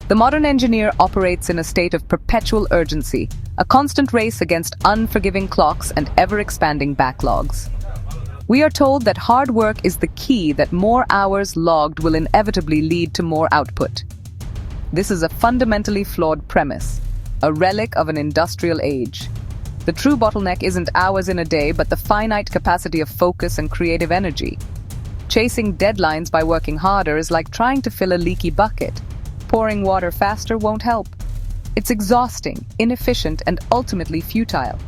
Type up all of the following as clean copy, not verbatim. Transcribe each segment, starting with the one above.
The modern engineer operates in a state of perpetual urgency, a constant race against unforgiving clocks and ever-expanding backlogs. We are told that hard work is the key, that more hours logged will inevitably lead to more output. This is a fundamentally flawed premise, a relic of an industrial age. The true bottleneck isn't hours in a day, but the finite capacity of focus and creative energy. Chasing deadlines by working harder is like trying to fill a leaky bucket. Pouring water faster won't help. It's exhausting, inefficient, and ultimately futile.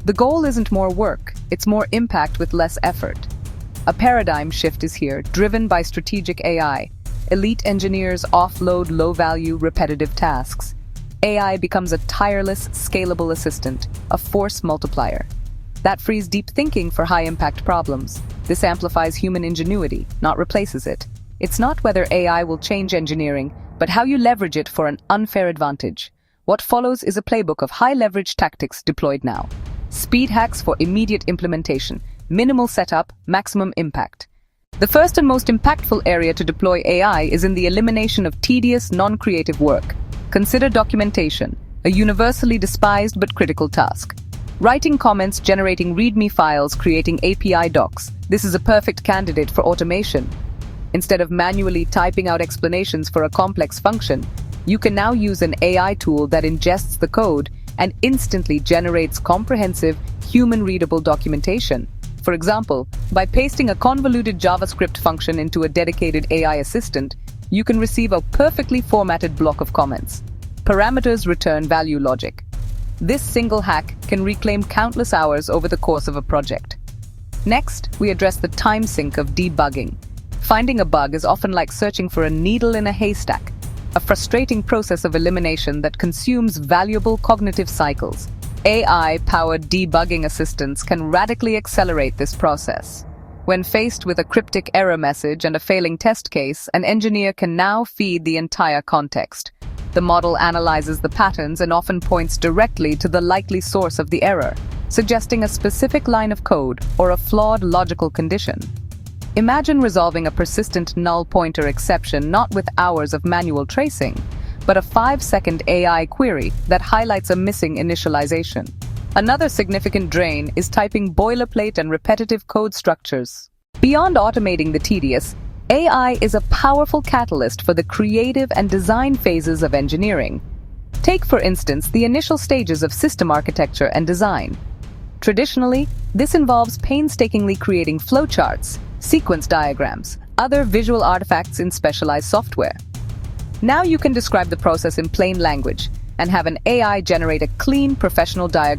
The goal isn't more work, it's more impact with less effort. A paradigm shift is here, driven by strategic AI. Elite engineers offload low-value, repetitive tasks. AI becomes a tireless, scalable assistant, a force multiplier. That frees deep thinking for high-impact problems. This amplifies human ingenuity, not replaces it. It's not whether AI will change engineering, but how you leverage it for an unfair advantage. What follows is a playbook of high-leverage tactics deployed now. Speed hacks for immediate implementation, minimal setup, maximum impact. The first and most impactful area to deploy AI is in the elimination of tedious, non-creative work. Consider documentation, a universally despised but critical task. Writing comments, generating README files, creating API docs. This is a perfect candidate for automation. Instead of manually typing out explanations for a complex function, you can now use an AI tool that ingests the code and instantly generates comprehensive, human-readable documentation. For example, by pasting a convoluted JavaScript function into a dedicated AI assistant, you can receive a perfectly formatted block of comments. Parameters return value logic. This single hack can reclaim countless hours over the course of a project. Next, we address the time sink of debugging. Finding a bug is often like searching for a needle in a haystack, a frustrating process of elimination that consumes valuable cognitive cycles. AI-powered debugging assistants can radically accelerate this process. When faced with a cryptic error message and a failing test case, an engineer can now feed the entire context. The model analyzes the patterns and often points directly to the likely source of the error, suggesting a specific line of code or a flawed logical condition. Imagine resolving a persistent null pointer exception not with hours of manual tracing, but a 5-second AI query that highlights a missing initialization. Another significant drain is typing boilerplate and repetitive code structures. Beyond automating the tedious, AI is a powerful catalyst for the creative and design phases of engineering. Take, for instance, the initial stages of system architecture and design. Traditionally, this involves painstakingly creating flowcharts, sequence diagrams, other visual artifacts in specialized software. Now you can describe the process in plain language and have an AI generate a clean, professional diagram